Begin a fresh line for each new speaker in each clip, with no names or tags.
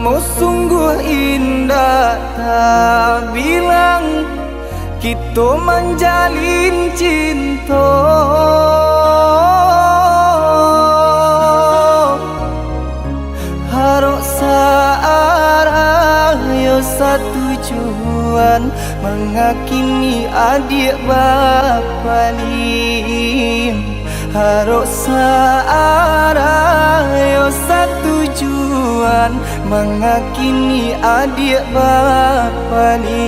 Kamu sungguh indah, tak bilang kita menjalin cinta. Harok searah yo satu tujuan, mengakini adik bapa ni. Harok searah yo satu tujuan, mengakini adik bapa ni.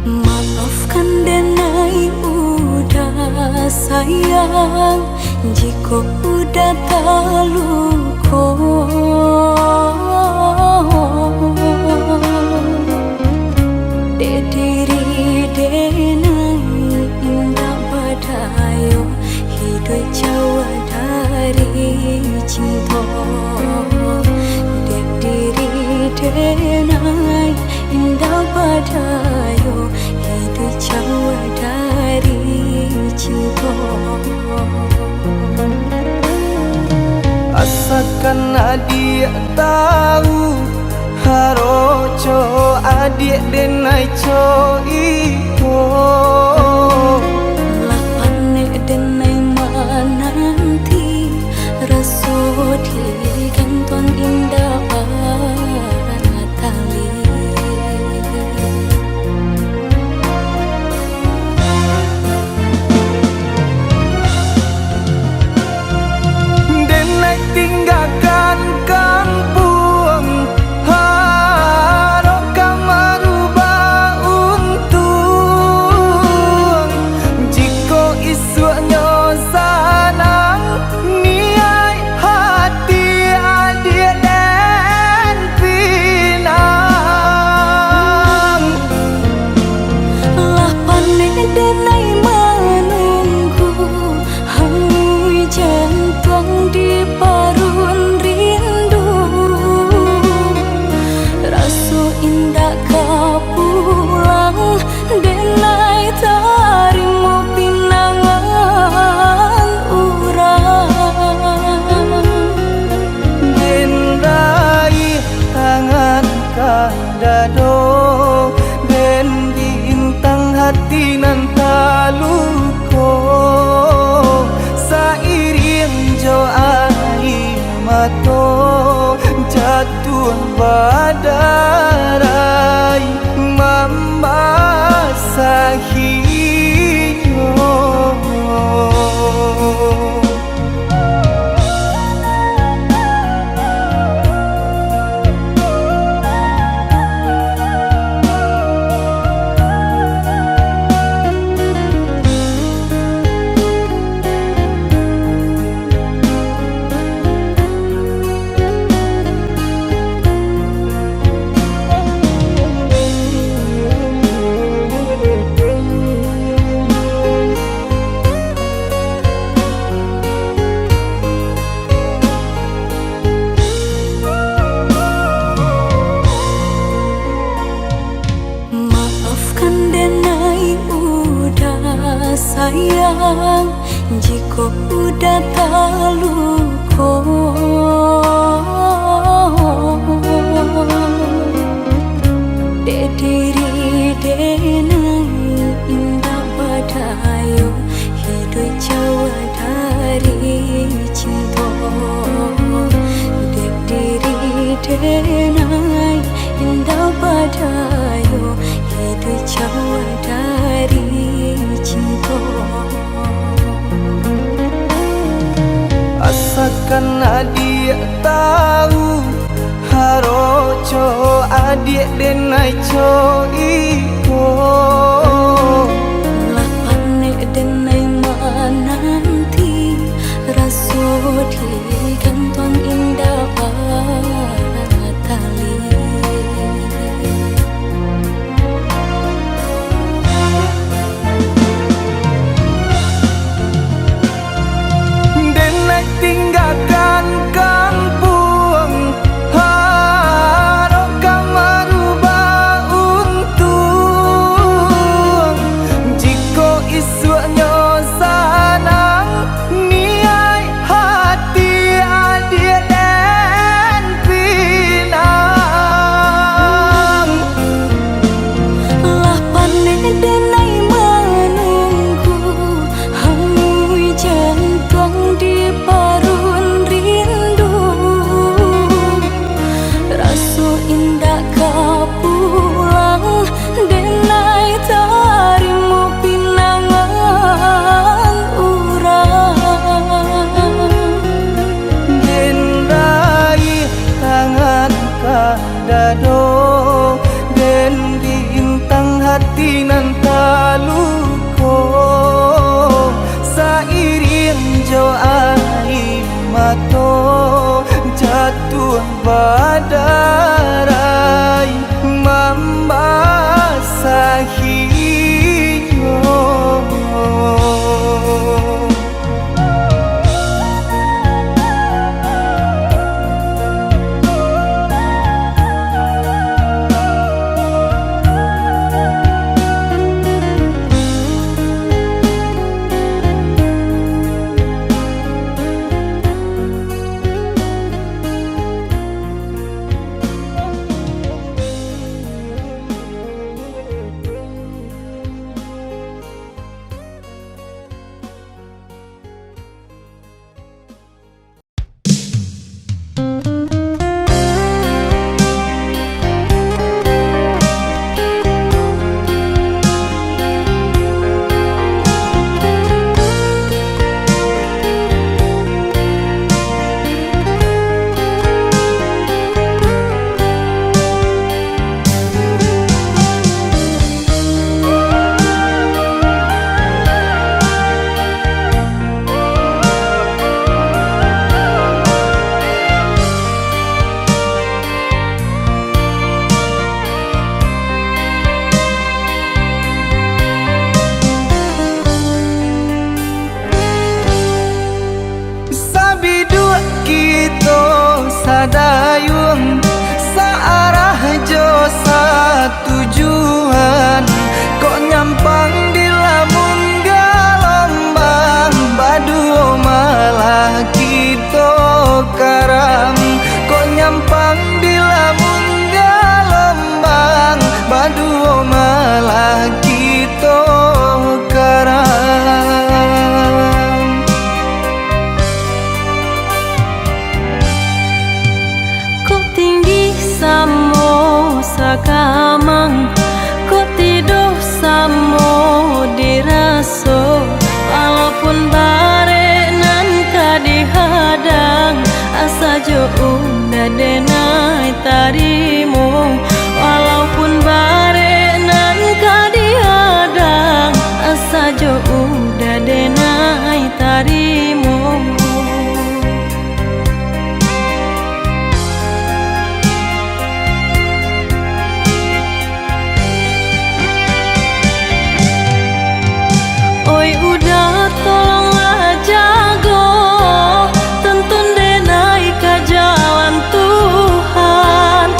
Maafkan denai udah sayang, jika udah terluka. Dek diri denai indah badayo, hidup jauh dari cinta. Dek diri denai indah badayo, hidup jauh dari cinta.
Asalkan adik tahu, haroco adik denai co iko.
Lapane denai menanti, rasa di kantong indah tali.
Denai tinggalkan kampung, harok merubah untung. Jika isunya sanang, niai hati adik dan pinang.
Lapane denai menunggu, hangui jantung di parun rindu. Rasa indah kau pulang, denai tarimo pinangan urang.
Denai tangan kadado, den bintang hati nan taluko. Sairing jo air mato, jatuh badarai membasahi yo.
Maafkan denai udah sayang, jika udah terluka. Dek diri denai indah badayo, hidup jauh dari cinta. Dek diri denai indah badayo, hidup jauh dari cinta.
Asalkan adik tahu, haroco adik denai co iko.
Lapane denai menanti, rasa di kantong indah tali.
Denai tinggalkan kampung, harok merubah untung. badarai membasahinya. Sadayung searah jo satujuan, kok nyampang di lamun galombang, baduo malah kita karam. Kok nyampang di lamun galombang, baduo malah kita karam.
Samo sakamang ko tiduh samo diraso, walaupun bare nan kadihadang asa jo udah denai tarimu. Walaupun bare nan kadihadang asa jo udah denai tarimu. Tolonglah jago, tuntun denai ke jalan Tuhan.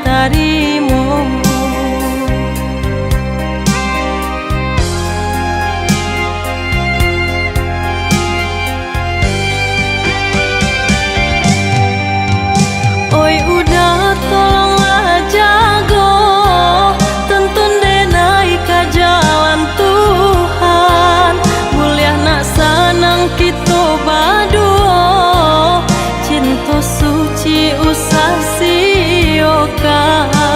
tarimo. Oi udah tolonglah jago, tuntun denai ka jalan Tuhan. Mulia nak sanang kita berdua, cinta suci usah siokan.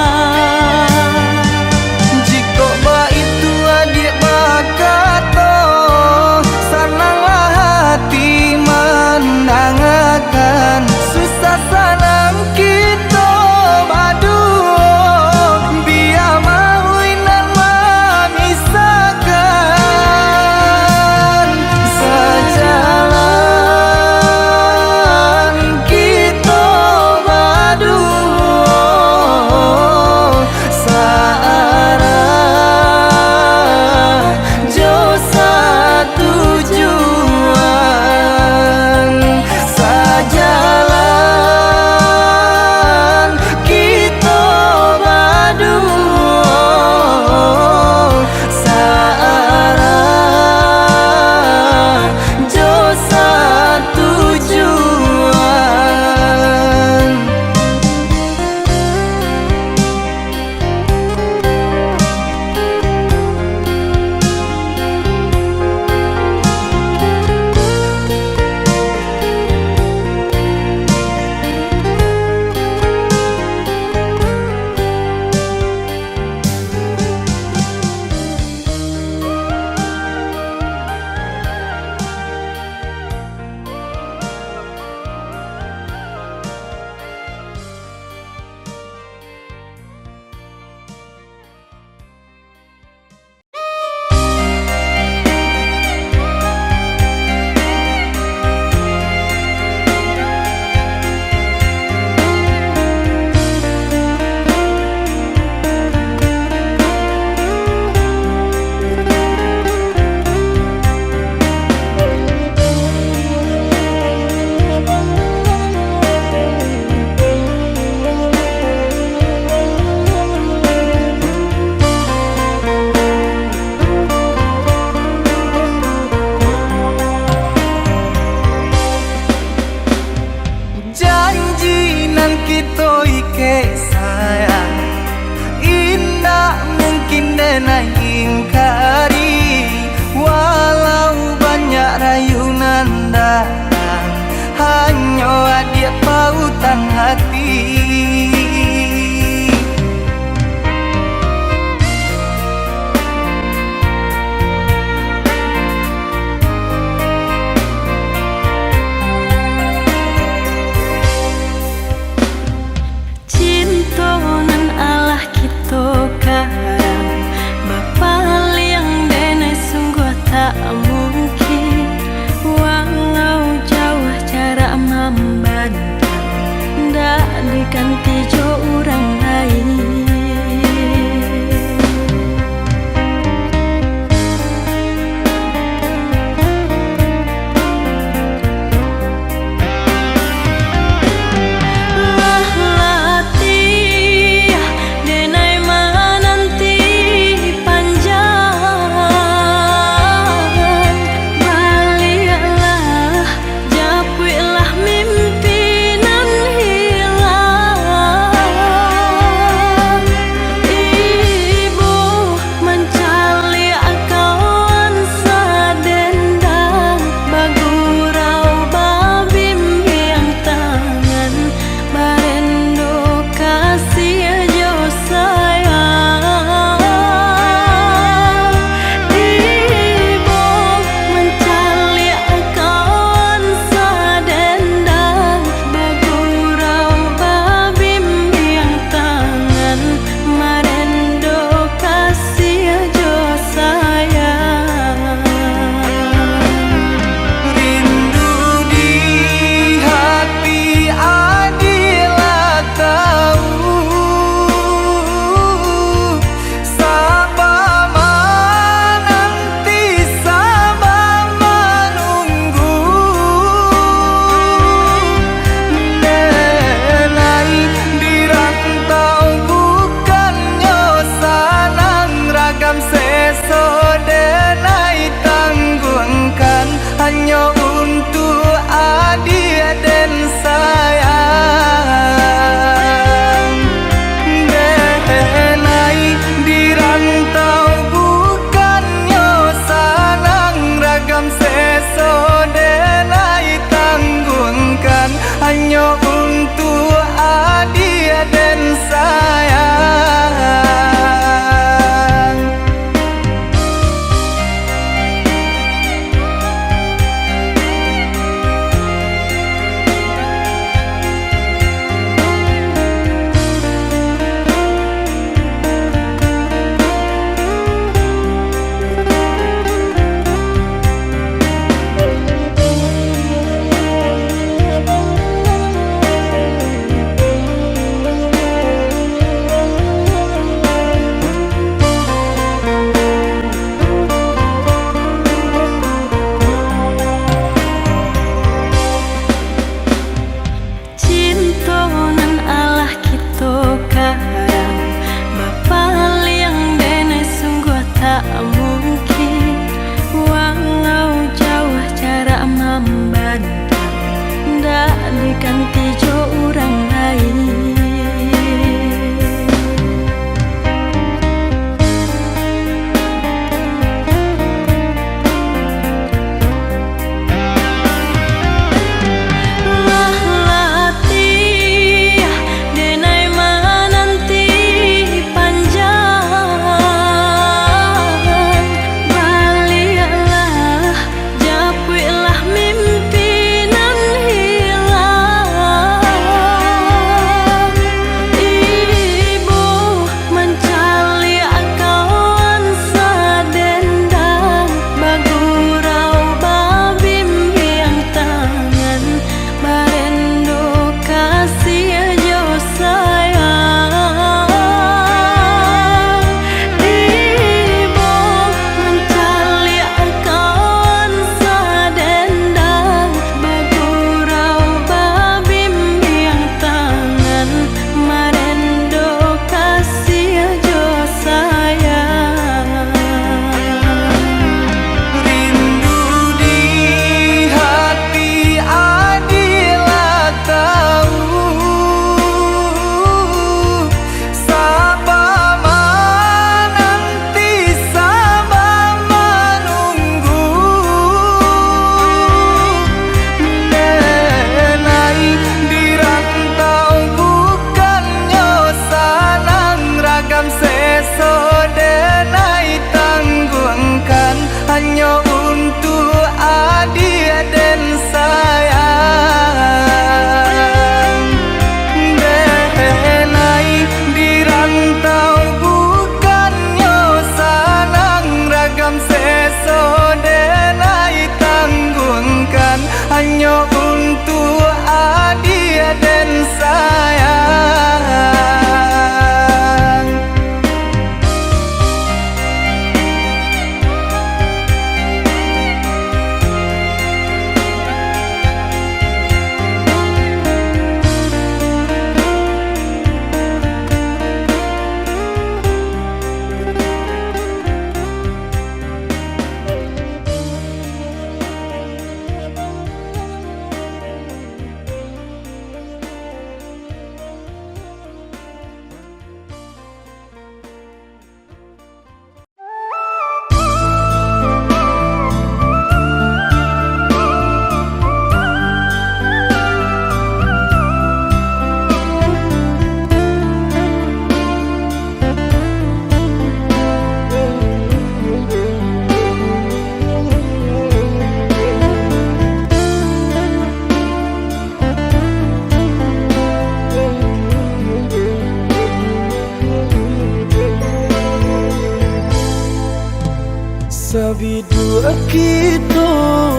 Sabidu kita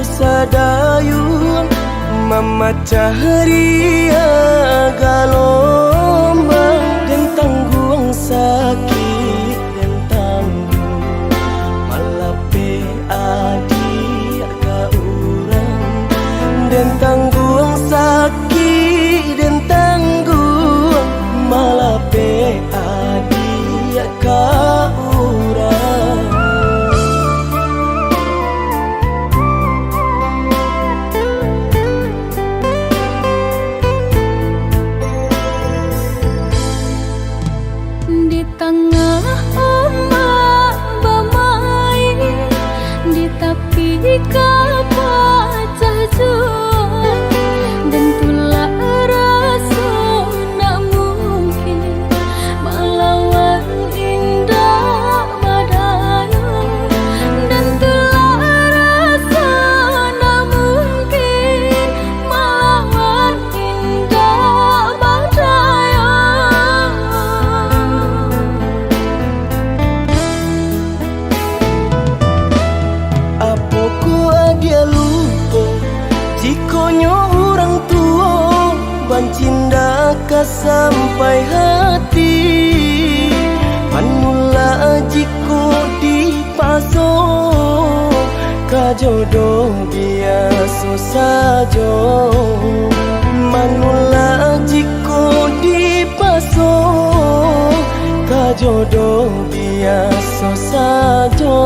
sadayun memecah ria galombang dan tanggung sakit dan tanggung malape adik ka urang dan tanggung sakit dan tanggung malape adik ka urang.
Di tengah ombak bermain, di tepi kapal jajur, dan tulah rasa nak mungkin melawan indah badai, dan tulah rasa nak mungkin melawan indah badai. Dia lupa jikonyo orang tua bancinda ka sampai hati manula jiko di paso ka jodoh biasa saja manula jiko di paso ka jodoh biasa saja.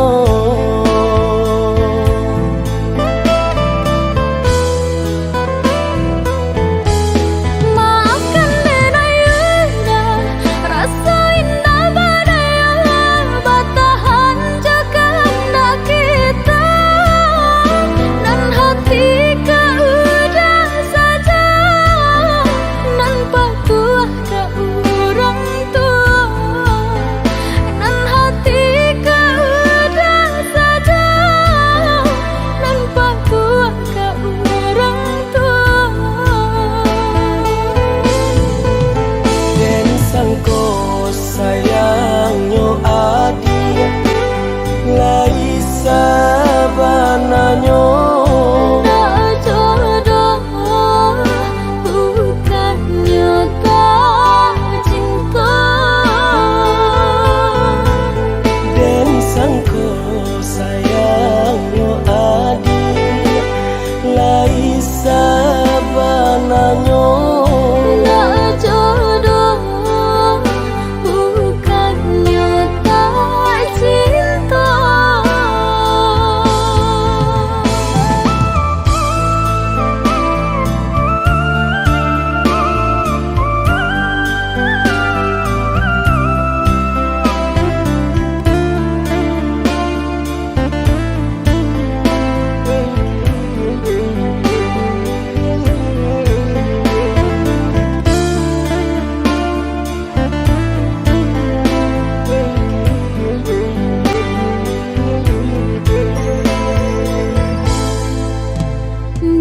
Sayangnya adik lai sabananya nak jodoh bukannya tak cinta dan sangko sayangnya adik lai sabananya nak jodoh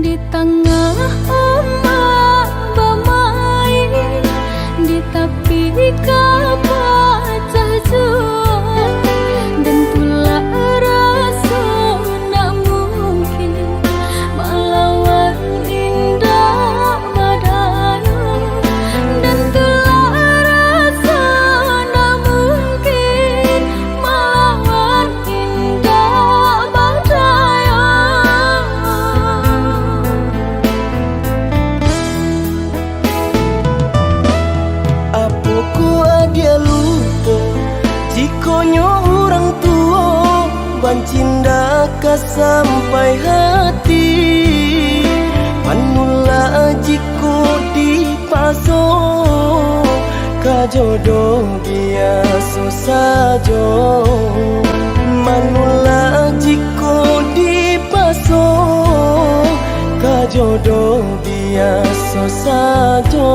di tengah ombak bermain, di tepi kapal jajur, dan tulah rasa nak mungkin melawan indah badai, dan tulah rasa nak mungkin melawan indah badai. Dia lupa jikonyo orang tua bancinda ka sampai hati manula jiko di paso ka jodoh biasa saja manula jiko di paso ka jodoh biasa saja.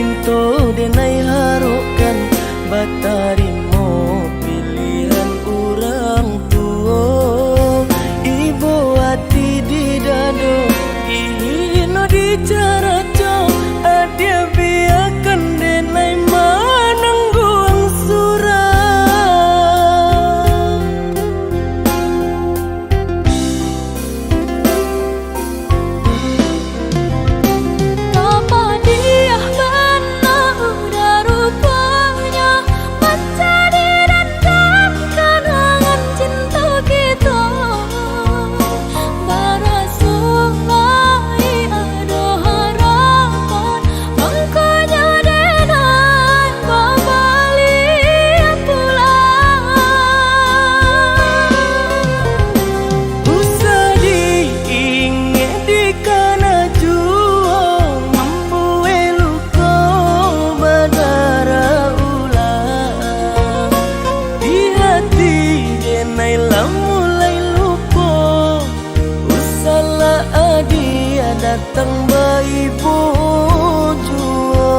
cinta denai harokan batarimo pilihan orang tua. Ibu hati di dado ino di cara co adia biarkan denai manangguang surah.
Apa dia benar udah rupanya menjadi dendam kenangan cinta kita. Barasulai ada harapan mangkanya denai kembali pulang.
Usah diingat di kana jua membuat luka berdarah ulang. Di hati denai lah mulai lupa. Usahlah adia datang bayi jua.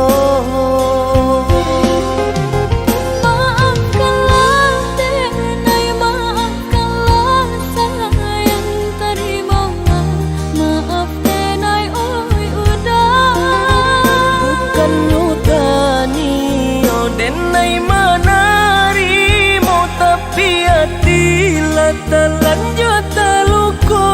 Maafkanlah denai, maafkanlah sayang terima. Maaf denai oi udah.
Bukan nyutani oh denai manarimo tapi hati lah terlanjut terluka.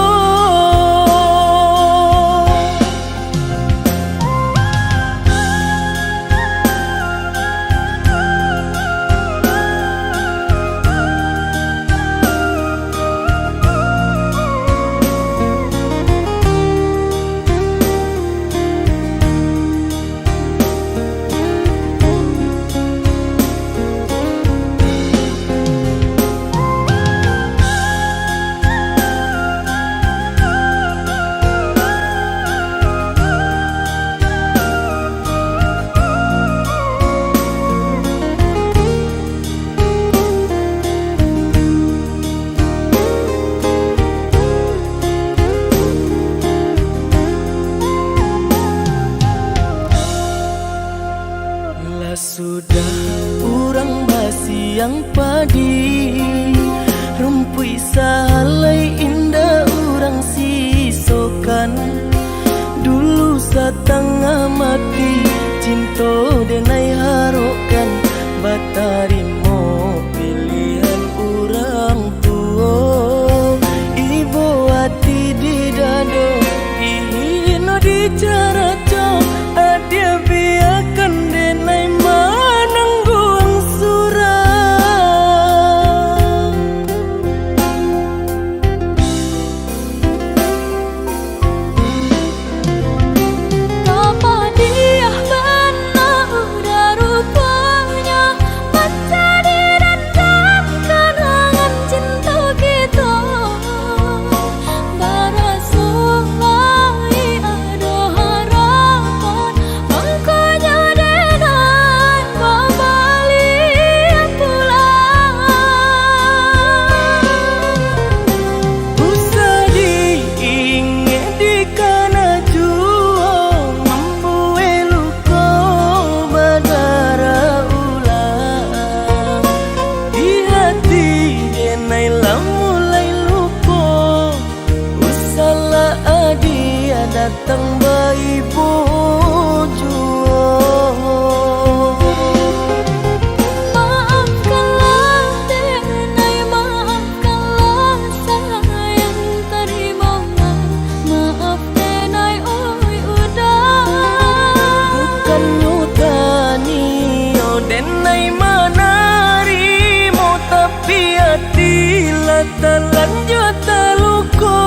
Lah sudah urang basiang padi rumpui salai indah urang sisokan. Dulu setengah mati cinta denai harokan batarimo pilihan orang tua. Ibu hati di dado ino di cara co adia biarkan denai manangguang surah.
Apa dia benar udah rupanya menjadi dendam kenangan cinta kita. Barasulai ada harapan mangkanya denai kembali pulang.
Usah diingat di kana jua membuat luka berdarah ulang. Di hati denai lah mulai lupa. Usahlah adia datang bayi jua.
Maafkanlah denai, maafkanlah sayang terima. Maaf denai oi udah.
Bukan nyutani oh denai manarimo tapi hati lah terlanjut terluka.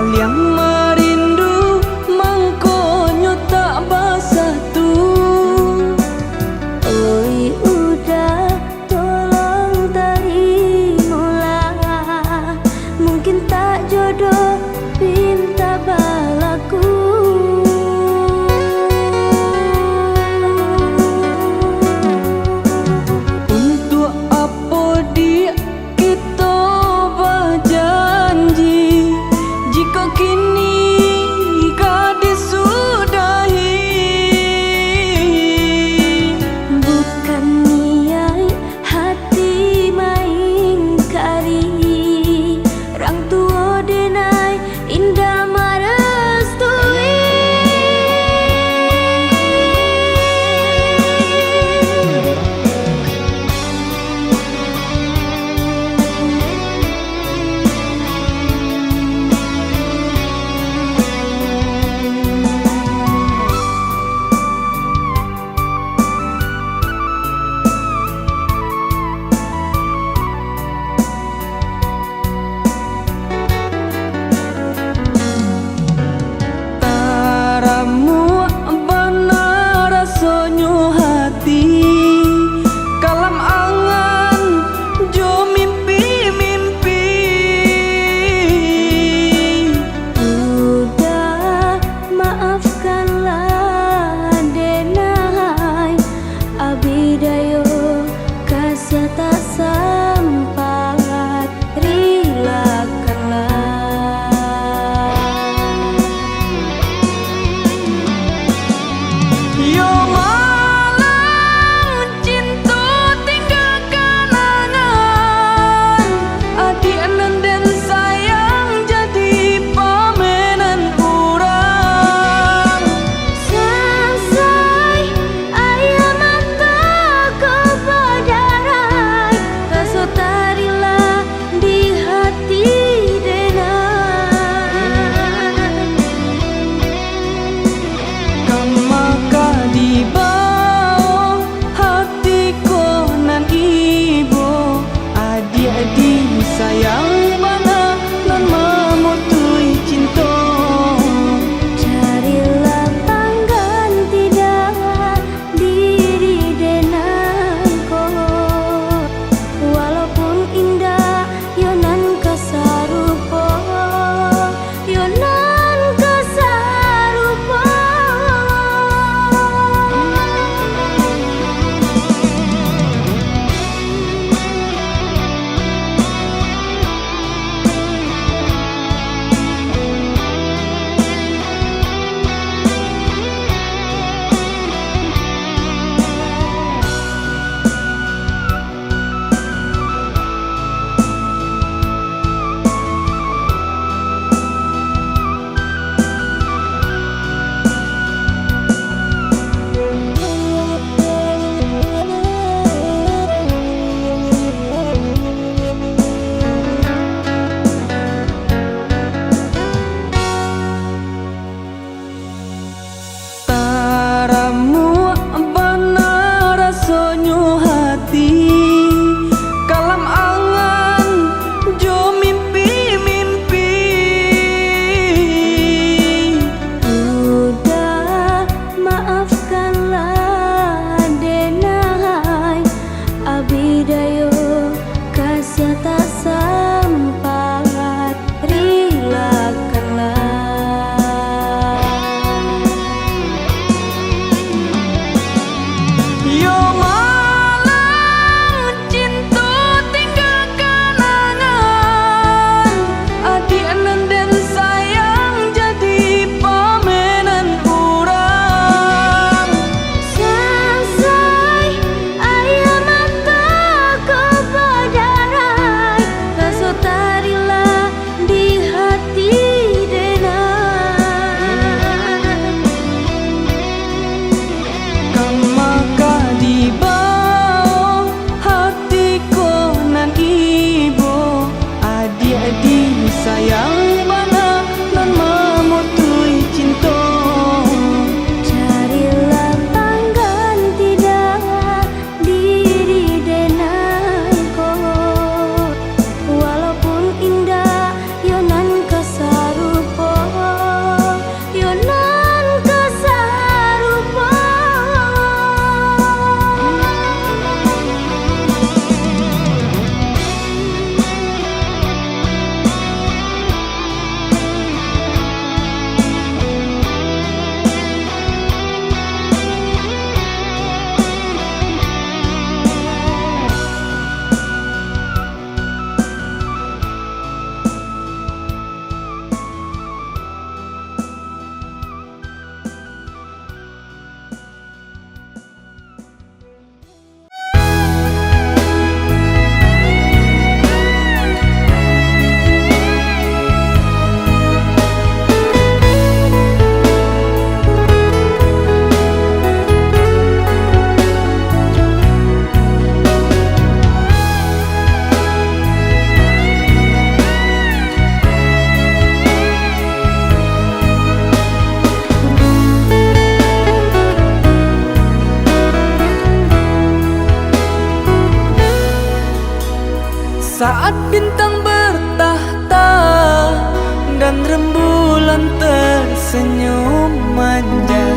Aliang marindu mangkonyo tak basah tuh.
Oi udah tolong terimalah, mungkin tak jodoh pinta balaku.
Untuk apa dia kita berjanji jika kini gadis sudahi.
Bukan niai hati main kari, rang tua denai indah marestui.
Taramu benar rasonyo hati, kalam angan jo mimpi-mimpi.
Udah maafkanlah denai, abidayo kasih tak sempat relakanlah.
Yo malang cinta tinggal kenangan, adik dan sayang jadi pamenan orang.
Selesai ayam mata kau berdarai, rasa tarilah di hati denai.
Maka di bawah hatiku nan ibu, adik-adik sayang bana nan memutui cinta.
Carilah pengganti dah diri denangku, walaupun indah yonan kesarupa, yonan kesarupa.
Taramu benar rasonyo hati, kalam angan jo mimpi-mimpi.
Udah maafkanlah denai, abidayo kasih tak sempat relakanlah.
Yo malang cinta tinggal kenangan, adik dan sayang jadi pamenan orang.
Selesai ayam mata kau berdarai,
saat bintang bertahta dan rembulan tersenyum manja.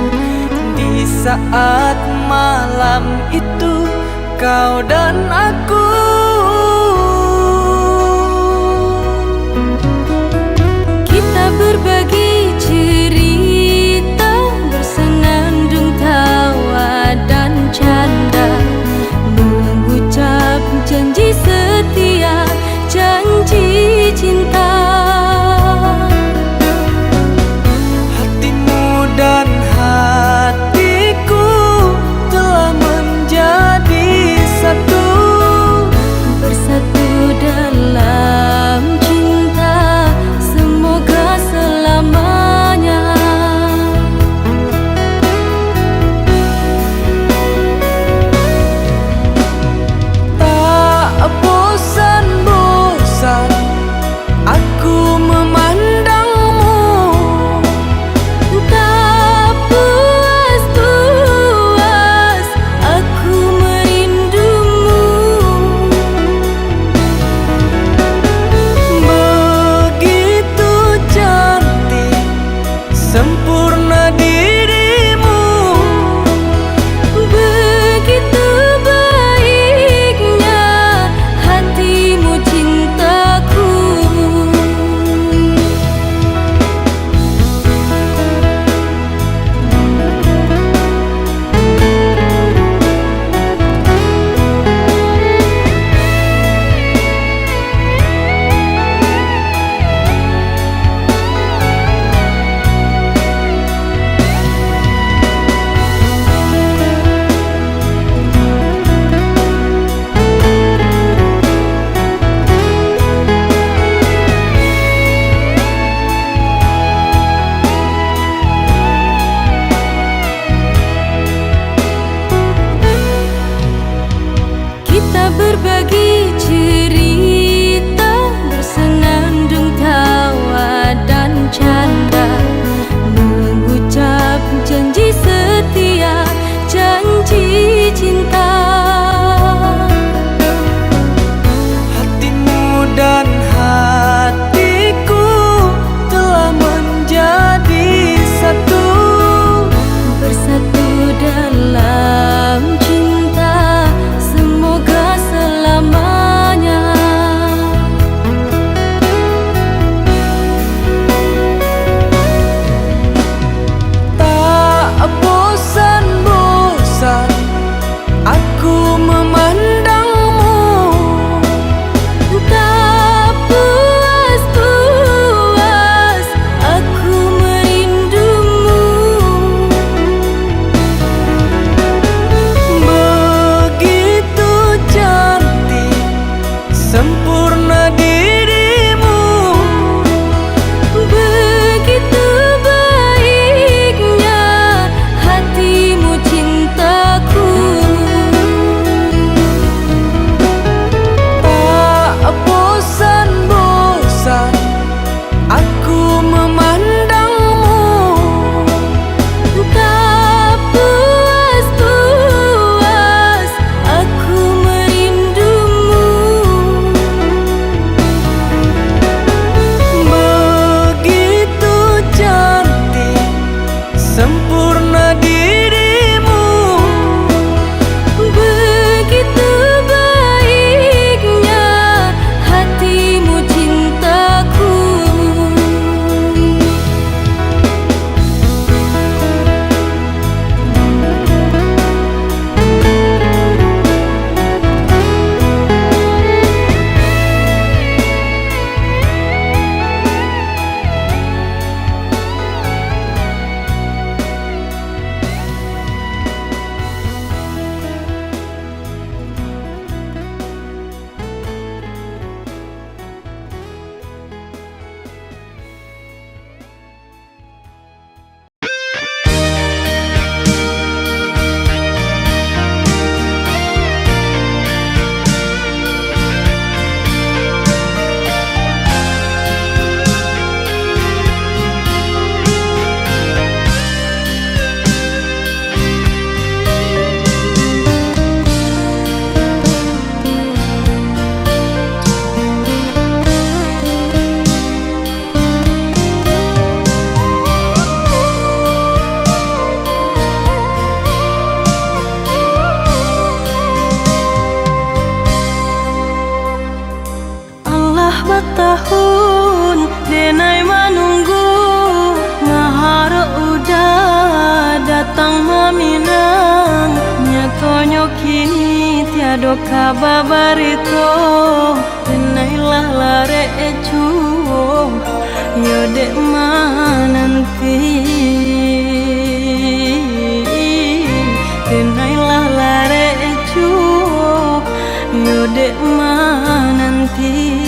Di saat malam itu kau dan aku
Kita berbagi cerita, bersenandung tawa dan canda, mengucap janji setia, janji cinta.
Hatimu dan hatiku telah menjadi satu,
Bersatu dalam cinta, semoga selamanya.
tak bosan-bosan aku memandangmu,
Tak puas-puas aku merindumu.
begitu cantik sempurna dirimu,
Begitu baiknya hatimu cintaku. Kita berbagi cerita, bersenandung tawa dan canda, mengucap janji setia, janji cinta.
hatimu dan hatiku telah menjadi satu,
Bersatu dalam cinta, semoga selamanya.
tak bosan-bosan aku memandangmu,
Tak puas-puas aku merindumu.
begitu cantik sempurna dirimu,
Begitu baiknya hatimu cintaku.
tak bosan-bosan aku memandangmu,
Tak puas-puas aku merindumu. bertahun denai menunggu, ngahara udah datang meminang, nyatonyo kini tiada kabar barito, denailah lare cuo, yo dek mananti, denailah lare cuo, yo dek mananti.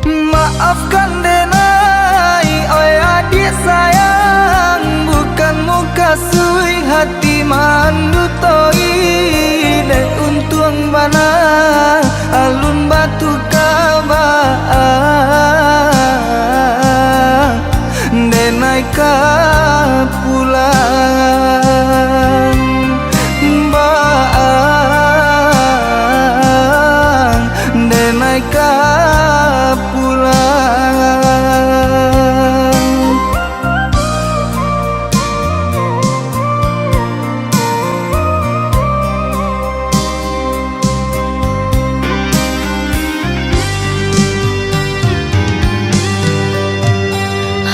Maafkan denai, oi adik sayang, bukan muka sui hati mandu toi, de untung bana alun batu kaba, denai ka pulang baang, denai ka pulang.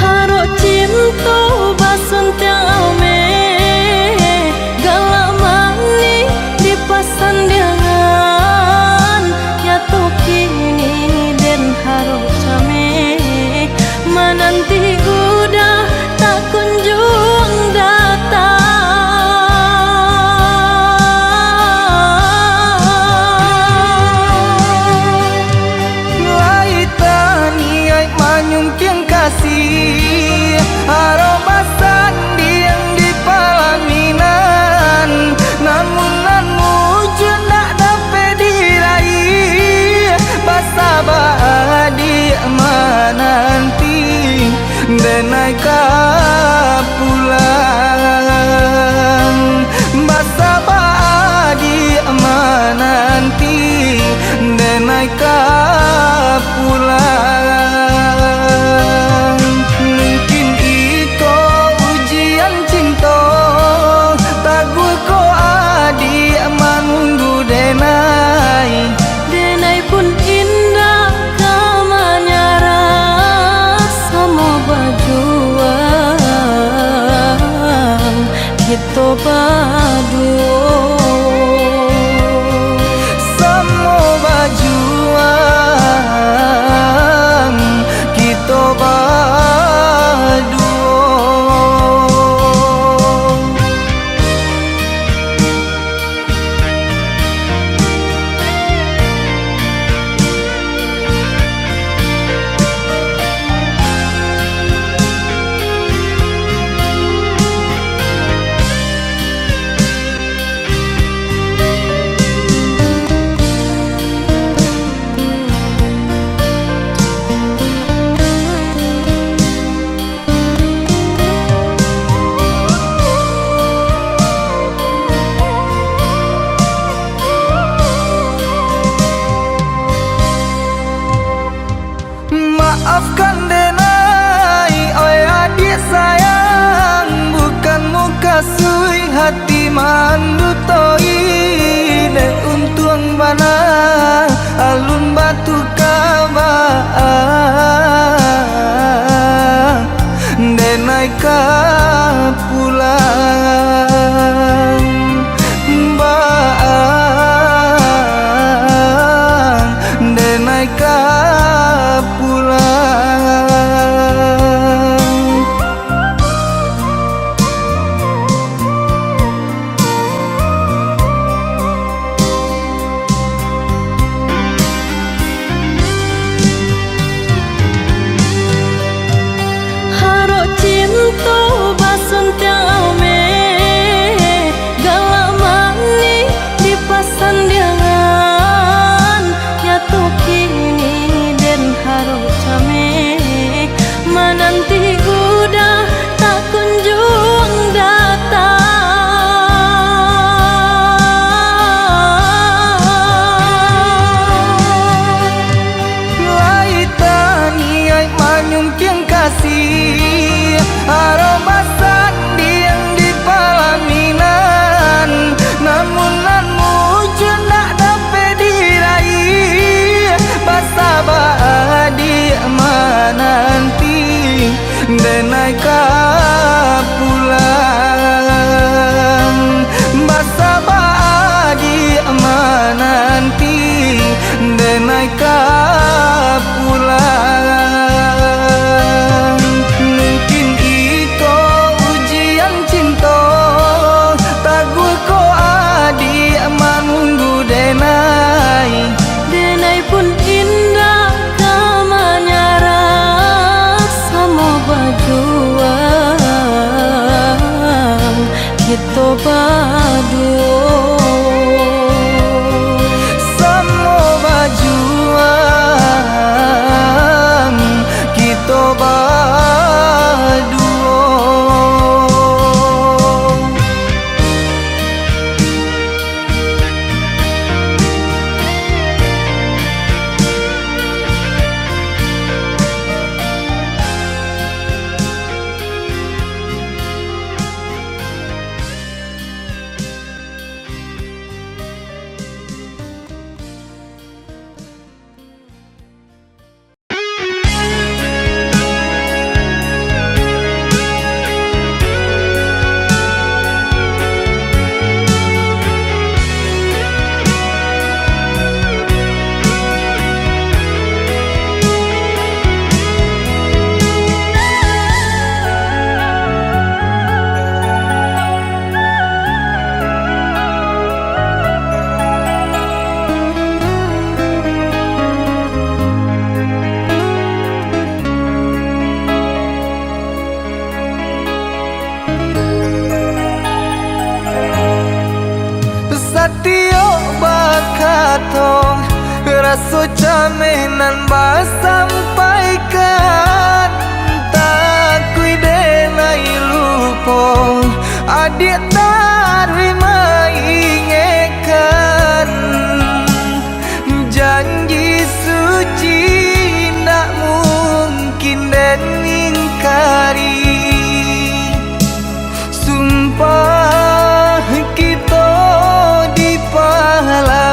Haro cinta basun tiang ame, galak mani di pasandiangan, ya to kini den haro came, menanti udah tak kunjung datang.
Laita niai manyungking kasih, aromasan diang di palaminan, namun nan mujud nak dapat diraih, basabah di mananti, denai ka pulang, basabah di mananti, denai ka pulang. Mungkin iko ujian cinta, tagu ko adi manunggu denai,
Denai pun indah kamanyara, sama bajuang kita berdua.
samo bajuang kita berdua. Maafkan denai, oi adik sayang, bukan muka sui hati mandu toi, de untung bana alun batu kaba, denai ka pulang baang, denai ka pulang.
Haro cinta basun tiang ame, galak mani di pasandiangan, ya to kini den haro came, menanti udah tak kunjung datang.
Laita niai manyungking kasih, aroma sandiang di pelaminan, namun nan mujud nak dapat diraih. Basa baadi mananti denai ka pulang. Basa baadi mananti denai ka pulang. Mungkin iko ujian cinta, tagu ko adi manunggu denai.
Denai pun indah kamanyara sama bajuang kita berdua.
Sama bajuang kita berdua. Satio bakato raso camenan ba sampaikan, takui denai lupo adik tarima ingekan. Janji suci ndak mungkin den ingkari, sumpah kita di pelaminan.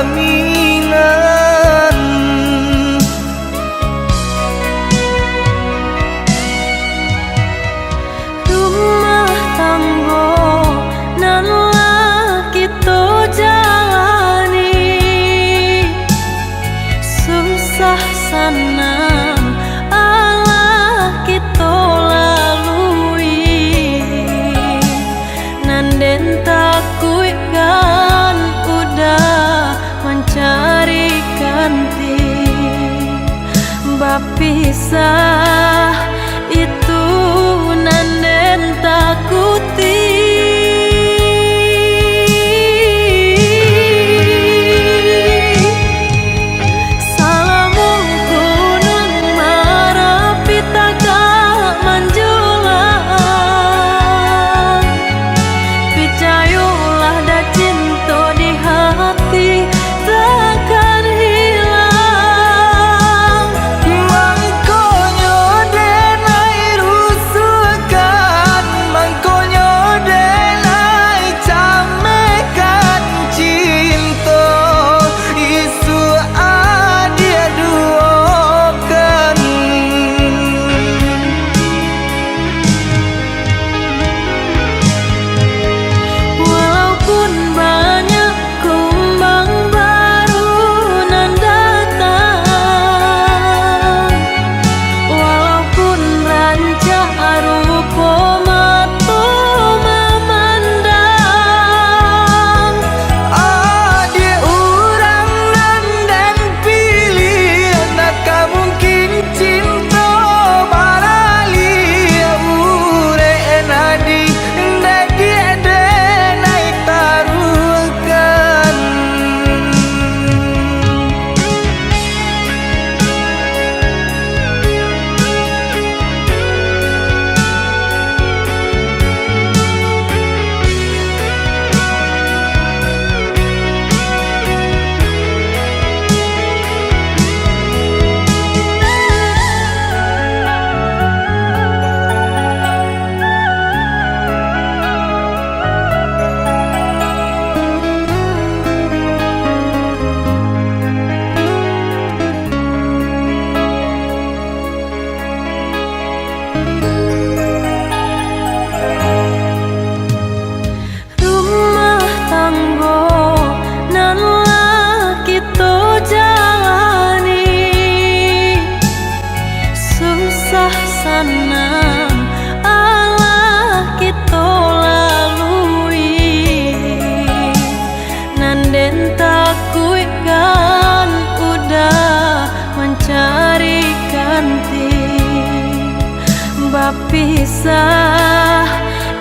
pisah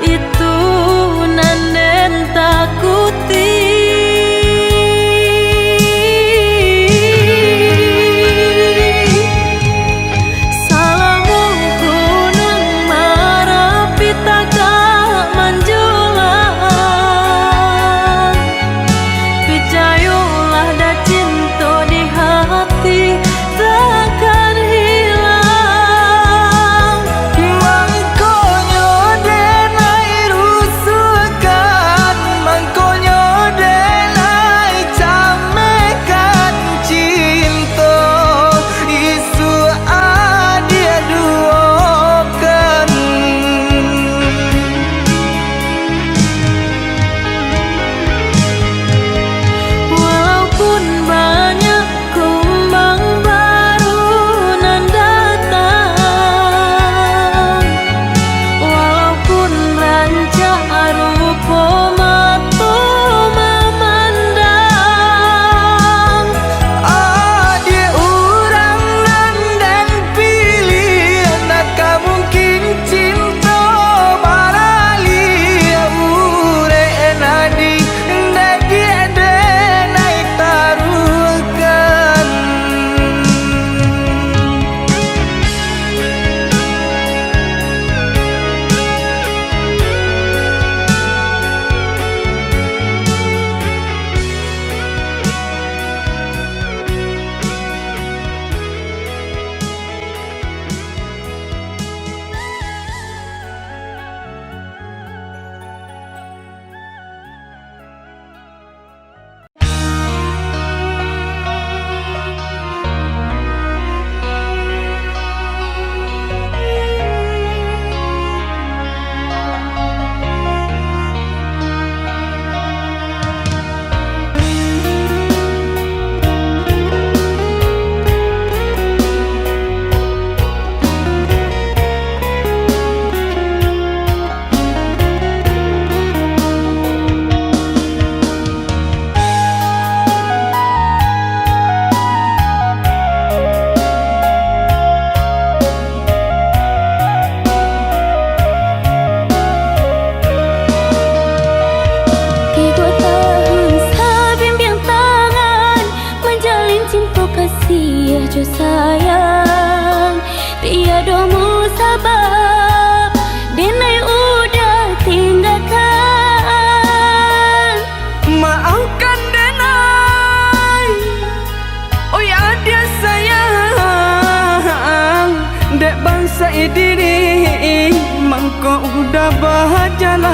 itu nanden takuti. Salamu gunung Merapi tagak menjulang, picayolah da cinta di hati takkan hilang.
Mangkonyo denai rusukan, mangkonyo denai camekan cinta, isu adia duokan.
Walaupun banyak kumbang baru nan datang, walaupun rancak rupa mata memandang,
Adia urang dan pilih, nak mungkin cinta barali ure nadi dagi denai taruhkan.
tiga tahun sabimbing tangan menjalin cinta kasih jo sayang, tiada musabab denai udah tinggalkan.
Maafkan denai, oh ya dia sayang, dek bangsa diri, mangko udah berjalan.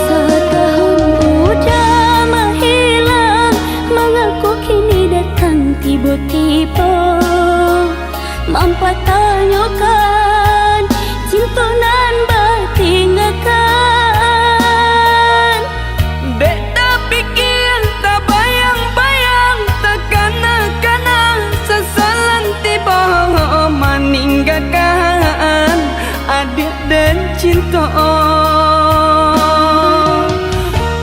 Setahun udah menghilang, mengaku kini datang tiba-tiba, mampu tanyakan cinta nan bertinggalkan.
Dek tak pikir, tak bayang-bayang, tak kana-kana sesalan tiba meninggalkan adik dan cinta.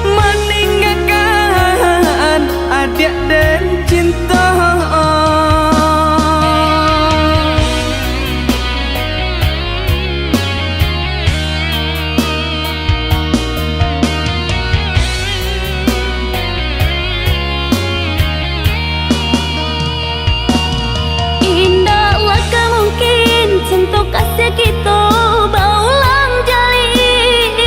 Meninggalkan adik dan cinta.
Indahlah mungkin cinta kasih kita berulang jalin,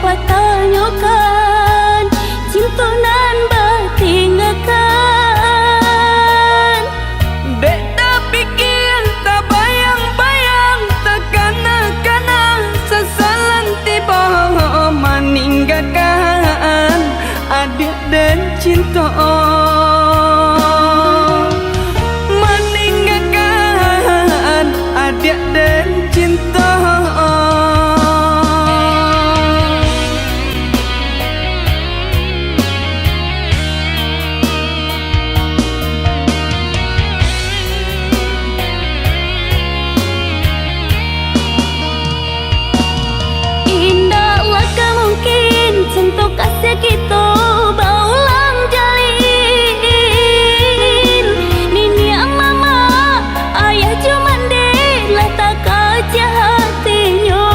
apa tanyakan cinta nan batingakan.
Dek tak pikir, tak bayang-bayang, tak kana-kana sesalan tiba meninggalkan adik dan cinta. Meninggalkan adik dan cinta.
Untuk kasih kita berulang jalin. Nini mama ayah cuman deh lah tak kaca hatinya.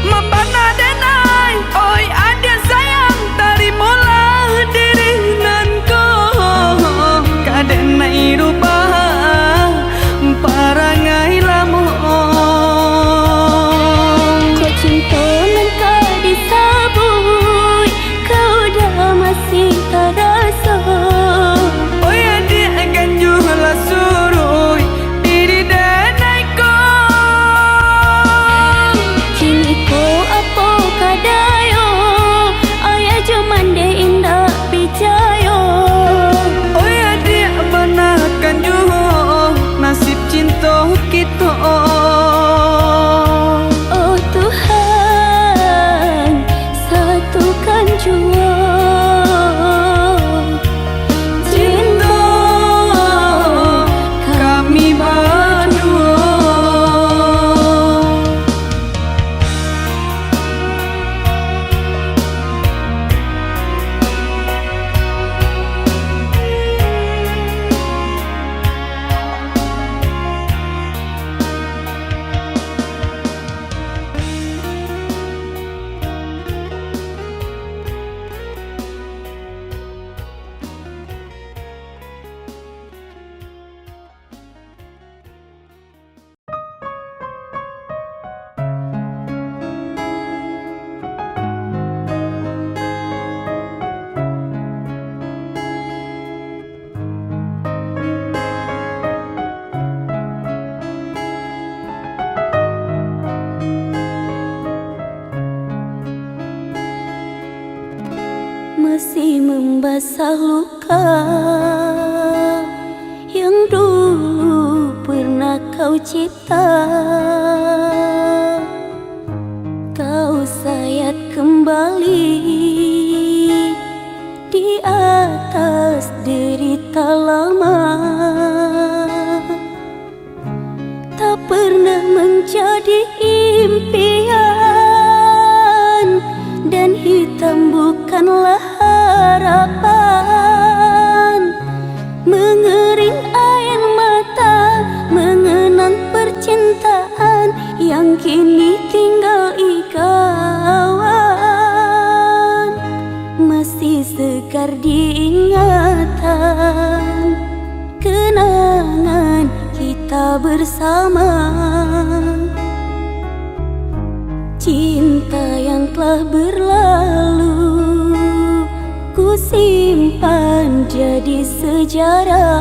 Mabana denai, oi adik sayang, terimalah diri nanko. Kadenai rubah parangai lamu.
Cinta nan kau disabui, kau dah masih terasa.
Oh ya dia akan jualah surui diri dan naikon.
Kini kau apa kadayo, ayah cuman deh indah percaya.
Oh ya dia benarkan juga nasib cinta kita.
Masih membasah luka yang dulu pernah kau cipta. Kau sayat kembali di atas derita lama. Tak pernah menjadi impian dan hitam bukanlah harapan. Mengering air mata mengenang percintaan yang kini tinggal ikawan. Masih segar diingatan kenangan kita bersama. Cinta yang telah berlalu ku simpan jadi sejarah.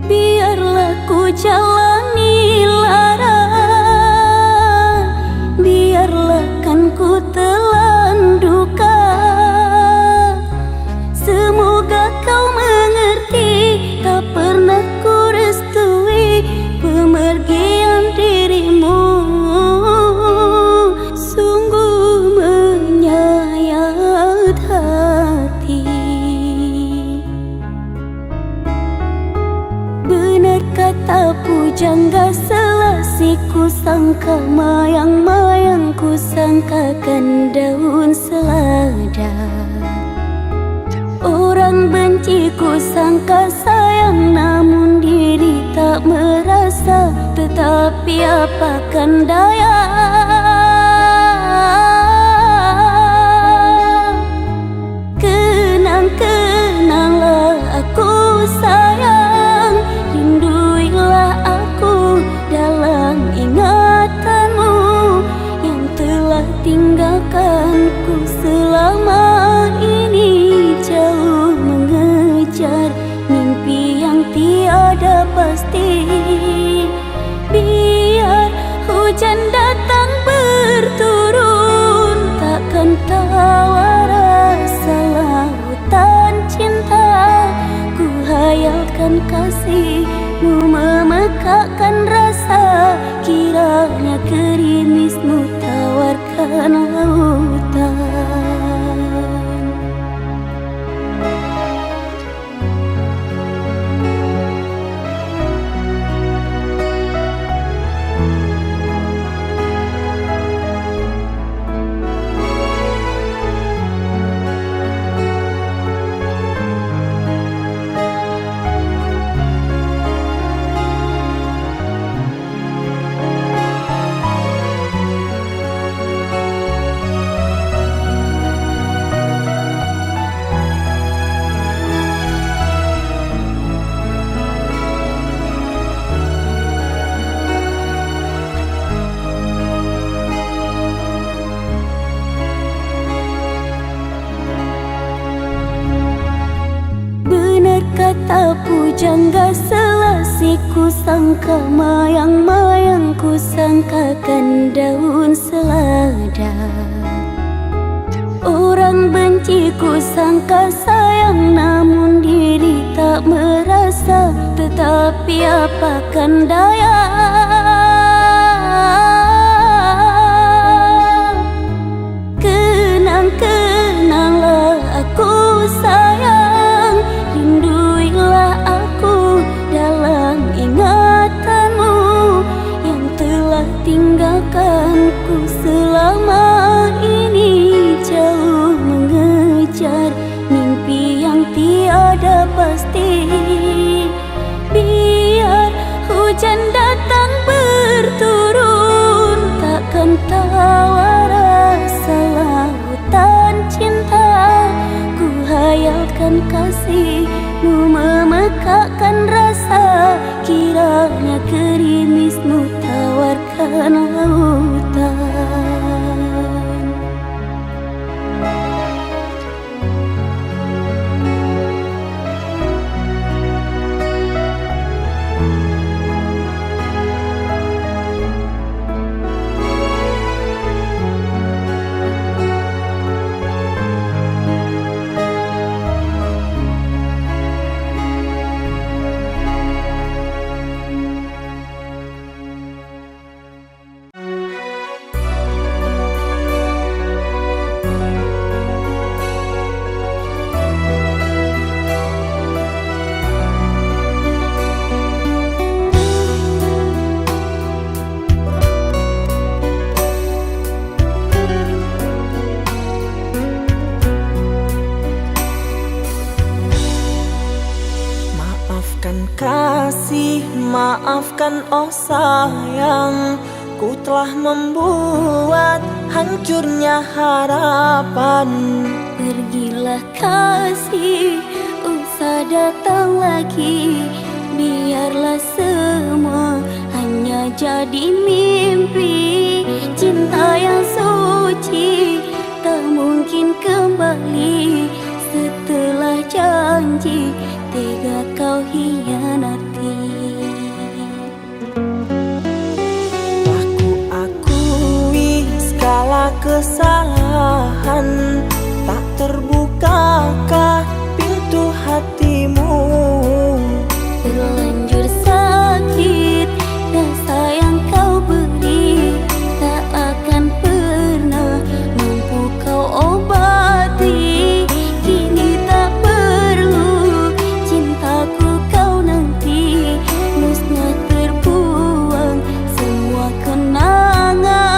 Biarlah ku jalani lara, biarlah kan ku telan duka. Semoga kau mengerti, tak pernah ku restui pemergian dirimu. Sungguh menyayat hati. Benar kata pujangga selasi, ku sangka mayang-mayang, ku sangkakan daun selada. Orang benci ku sangka sayang, namun diri tak merasa. Tetapi apakan daya, kenang-kenanglah aku sayang. Rinduilah mekakkan rasa, kiranya gerimismu tawarkan lautan. Kata pujangga selasi ku sangka mayang-mayang, ku sangkakan daun selada. Orang benci ku sangka sayang, namun diri tak merasa. Tetapi apakan daya, kenang-kenanglah aku sayang, rinduilah aku dalam ingatanmu yang telah tinggalkanku selama ini, jauh mengejar mimpi yang tiada pasti. Biar hujan datang berturun, takkan tawar rasa lautan cinta. Ku hayalkan kasihmu memekakkan rasa, kiranya gerimismu tawarkan lautan.
Kasih, maafkan oh sayang, ku telah membuat hancurnya harapan.
Pergilah kasih, usah datang lagi, biarlah semua hanya jadi mimpi. Cinta yang suci tak mungkin kembali, setelah janji tega kau hianati.
Aku akui segala kesalahan, tak terbukakah pintu hatimu.
Terlanjur sakit rasa yang kau beri, tak akan pernah mampu kau obati. Kini tak perlu cintaku kau nanti, musnah terbuang semua kenangan.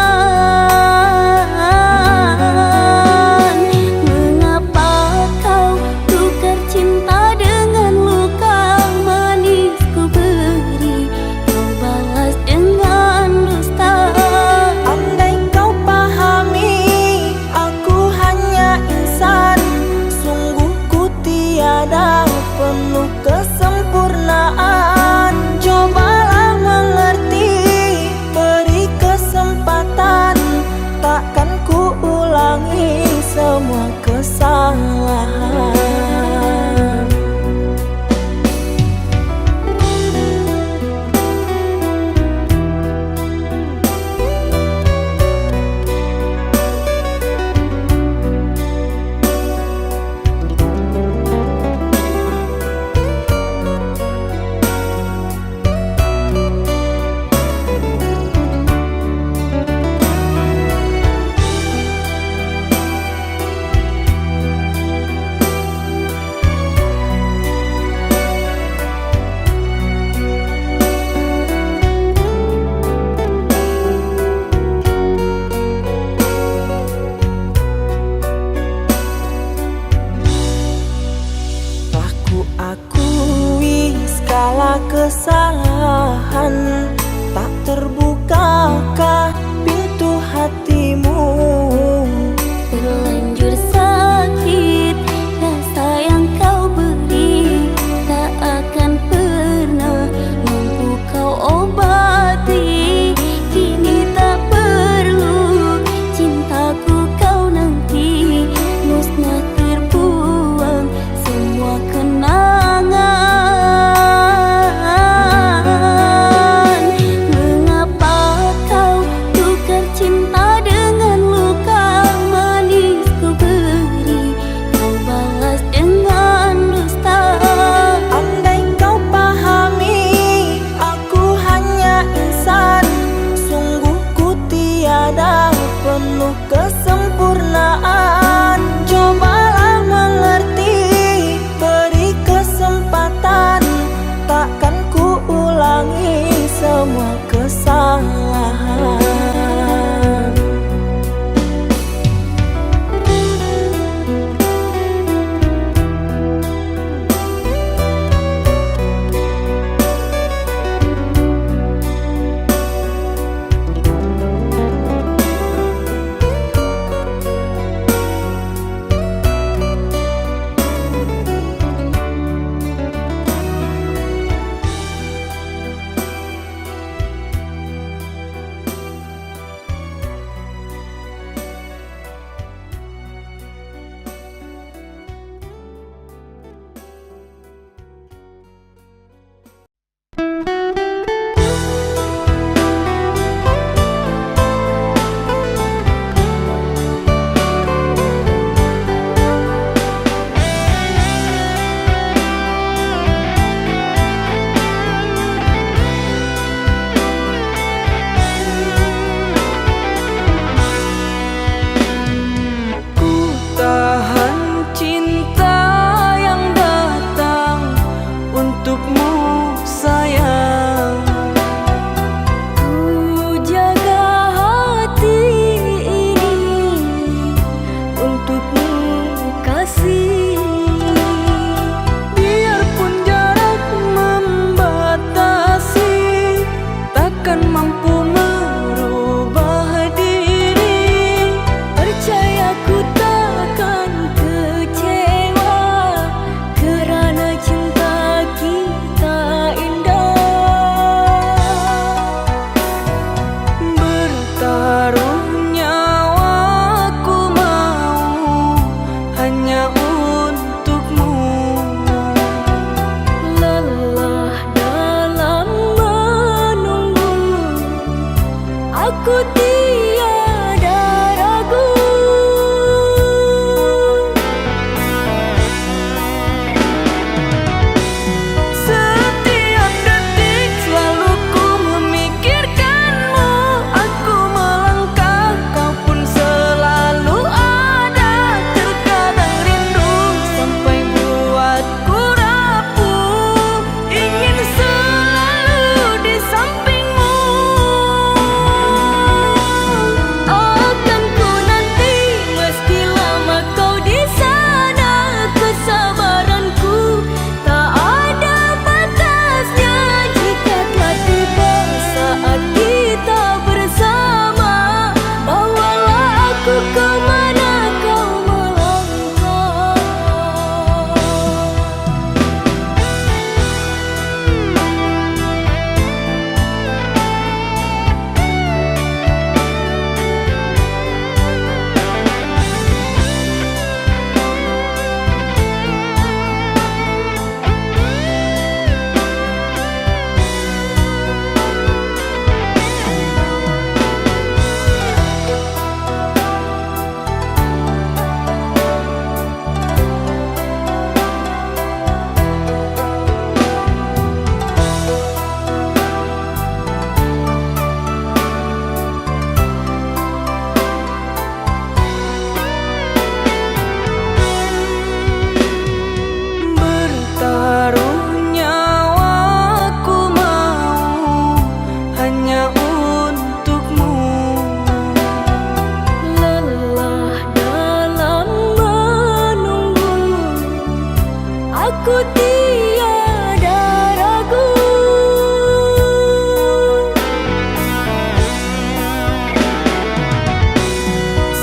aku tiada ragu.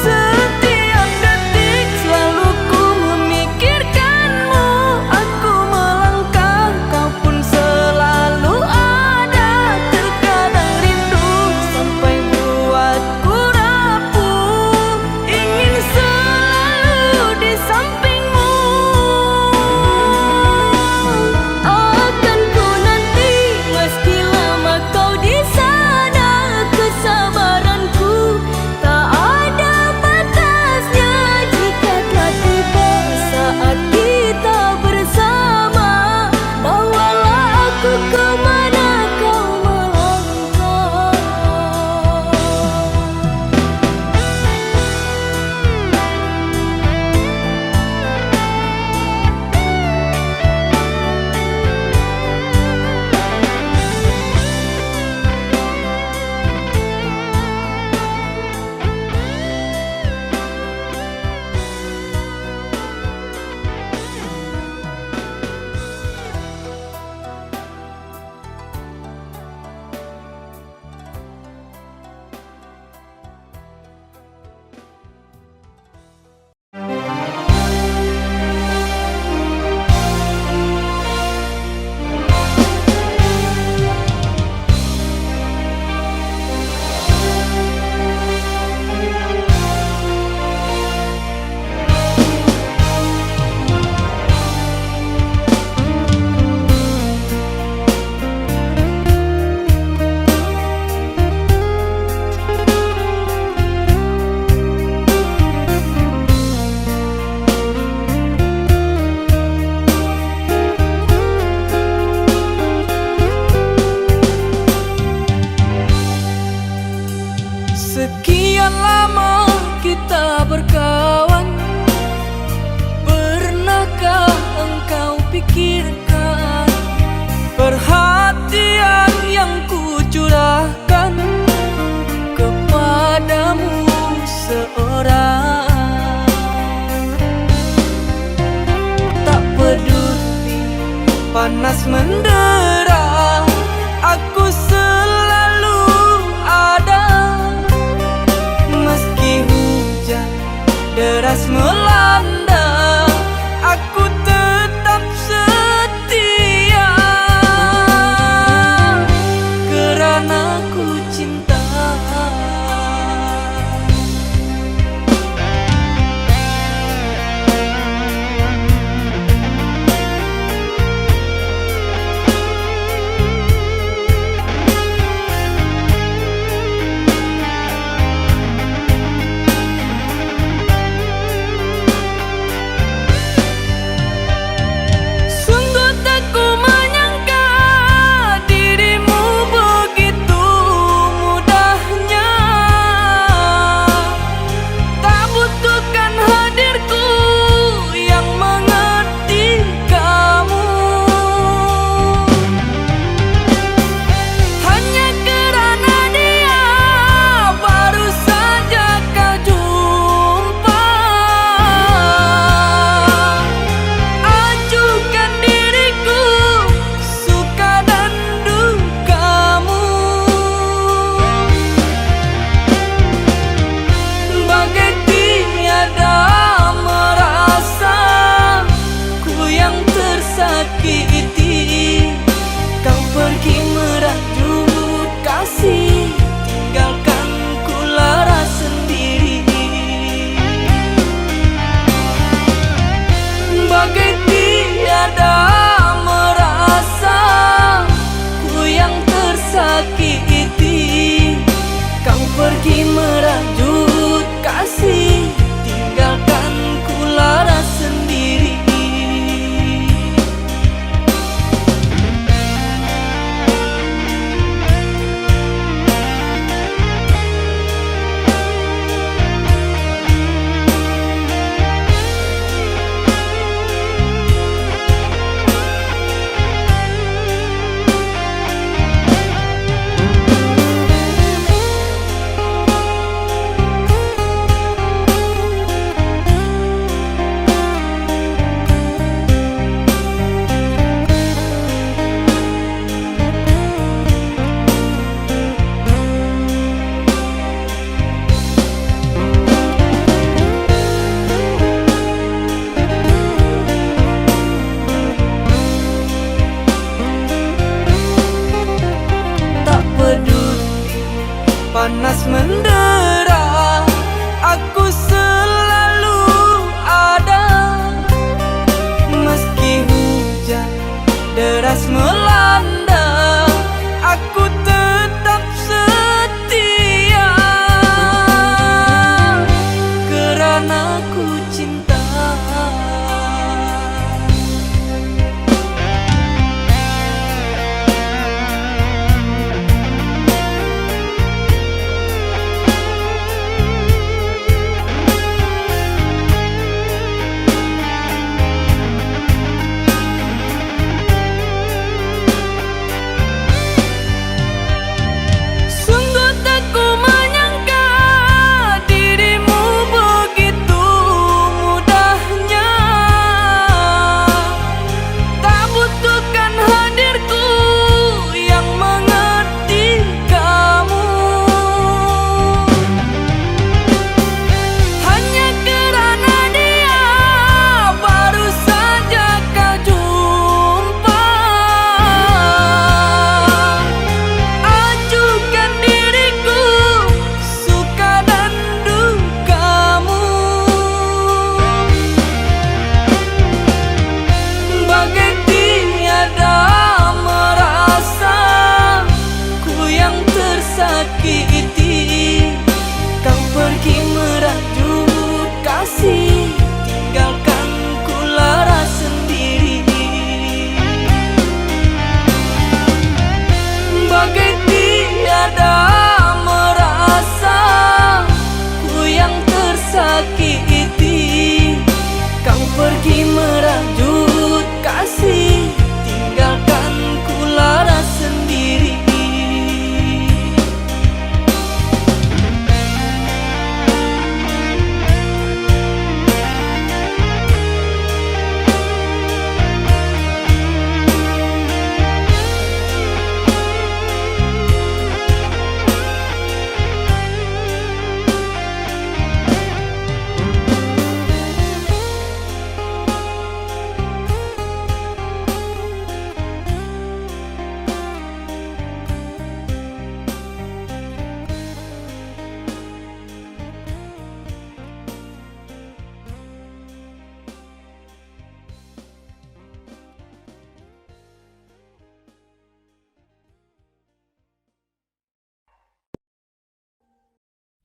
Setiap detik selalu ku memikirkanmu. Aku melangkah, kau pun selalu ada. Terkadang rindu sampai buatku rapuh. Ingin selalu di sampingmu.
Akan ku nanti meski lama kau di sana. Kesabaranku tak ada batasnya. Jika telah tiba saat kita bersama, bawalah aku kemana kau melangkah.
Sekian lama kita berkawan, pernahkah engkau pikirkan perhatian yang ku curahkan kepadamu seorang? Tak peduli panas mendera, aku selalu ada. Meski hujan deras melanda, aku tetap setia. Kerana ku cinta. panas mendera, aku selalu ada. Meski hujan deras melanda, aku tetap setia, karena ku cinta. Sungguh tak ku menyangka dirimu begitu mudahnya, tak butuhkan hadirku yang mengerti kamu. Hanya kerana dia baru saja kau jumpa, ajukan diriku suka dan dukamu. Bagai tiada merasa ku yang tersakiti, kau pergi merajut kasih, tinggalkan ku lara sendiri. Bagai tiada merasa ku yang tersakiti, kau pergi merajut kasih, tinggalkan ku lara sendiri.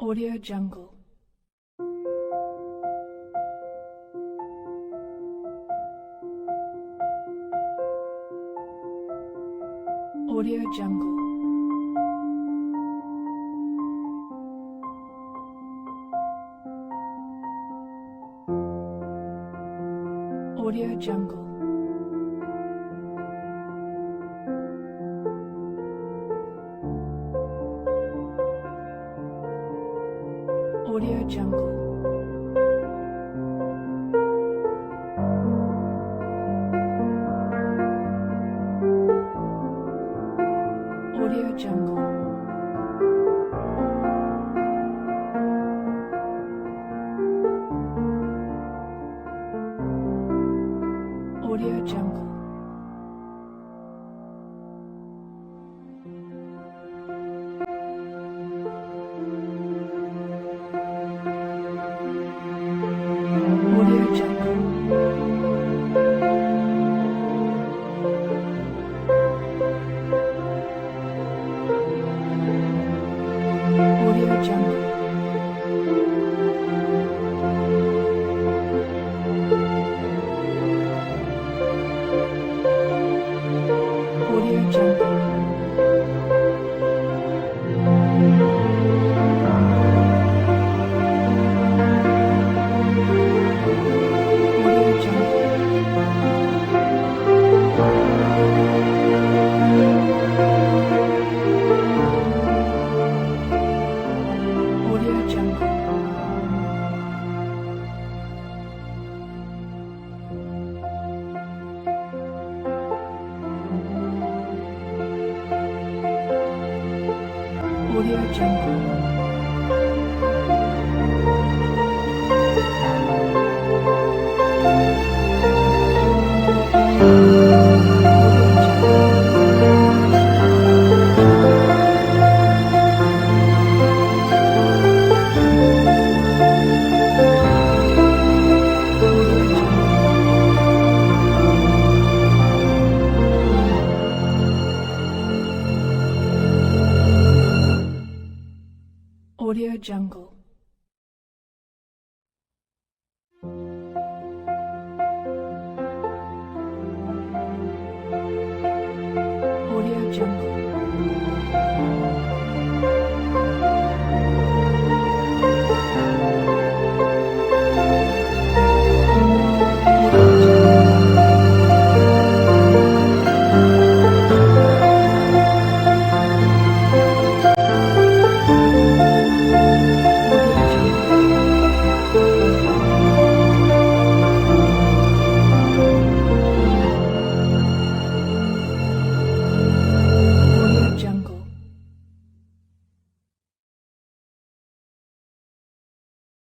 Audio Jungle. Audio Jungle. Audio Jungle. Audio Jungle. Audio Jungle. Audio Jungle. Audio Jungle. Audio Jungle. Audio Jungle. Audio Jungle. Audio Jungle. Audio Jungle. Audio Jungle. Jungle. Audio Jungle.